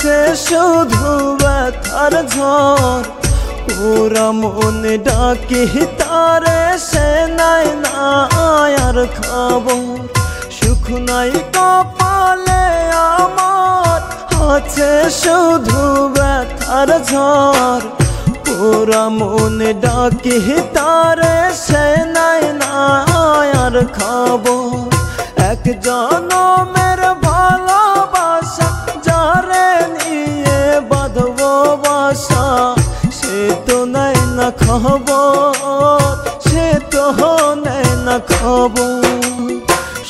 আছে শুধু ব্যথার ঝড় পুরা মনে ডাকি তারে সে নাই না আর খবর সুখ নাই কপালে আমার আছে শুধু ব্যথার ঝড় পুরা মনে ডাকি তারে সে নাই না আর খবর এক জনমের ভালোবাসা যারে নিয়ে বাঁধবো বাসা সে তো নাই না খবর সে তো নাই না খবর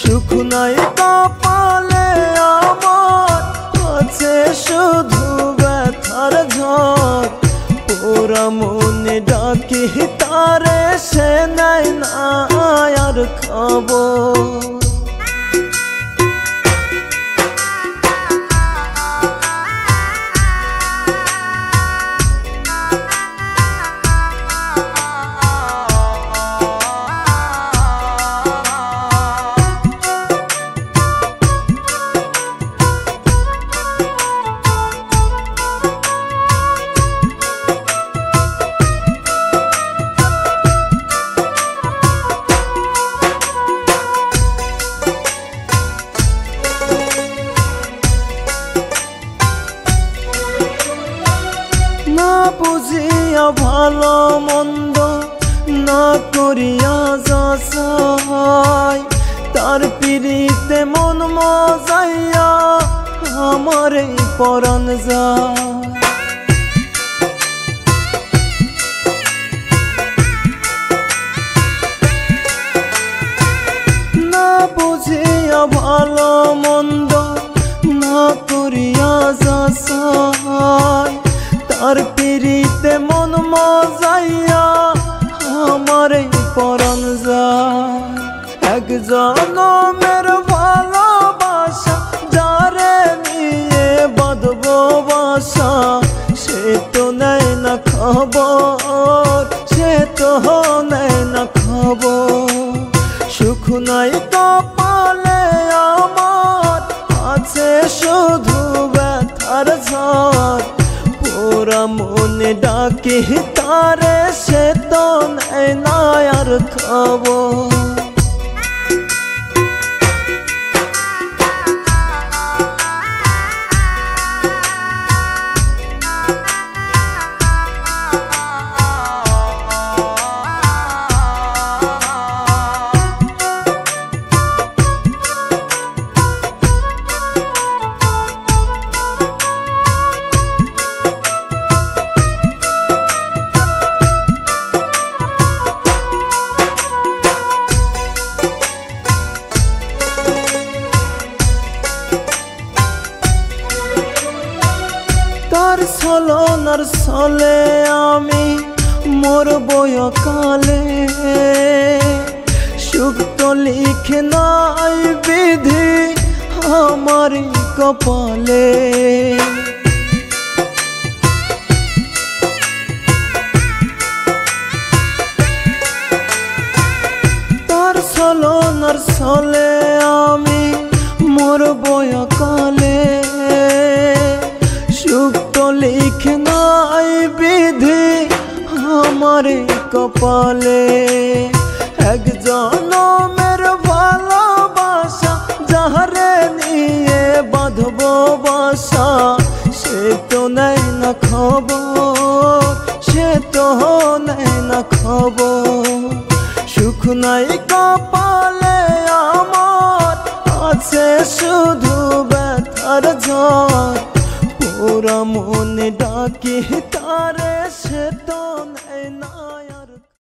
সুখ নাই কপালে আমার আছে শুধু ব্যথার ঝড় পুরা মনে ডাকি তারে সে নাই না আর খবর না বুঝিয়া ভালো মন্দ না করিয়া যাচাই তার পিড়িতে মন মজাইয়া আমার এই পরাণ যায় না বুঝিয়া ভালো মন্দ না করিয়া যাচাই তার পিড়িতে মন মজাইয়া আমার এই পরাণ যায় এক জনমের ভালোবাসা যারে নিয়ে বাঁধবো বাসা সে তো নেয় না খবর সে তো নেয় না খবর সুখ নাই কপালে আমার আছে শুধু ব্যথার ঝড় পুরা মনে ডাকি তারে সে তো নেয় না আর খবর তার ছলনার ছলে আমি মরবো কালে সুখ তো লিখে নাই বিধি আমার কপালে তার ছলনার ছলে আমি মরবো কালে সুখ তো লিখে নাই বিধি আমার কপালে এক জনমের ভালোবাসা যারে নিয়ে বাঁধবো বাসা সে তো নেয় না খবর সে তো নেয় না খবর সুখ নাই কপালে আমার আছে শুধু ব্যথার ঝড় পুরা মনে ডাকি তারে সে তো নেয় না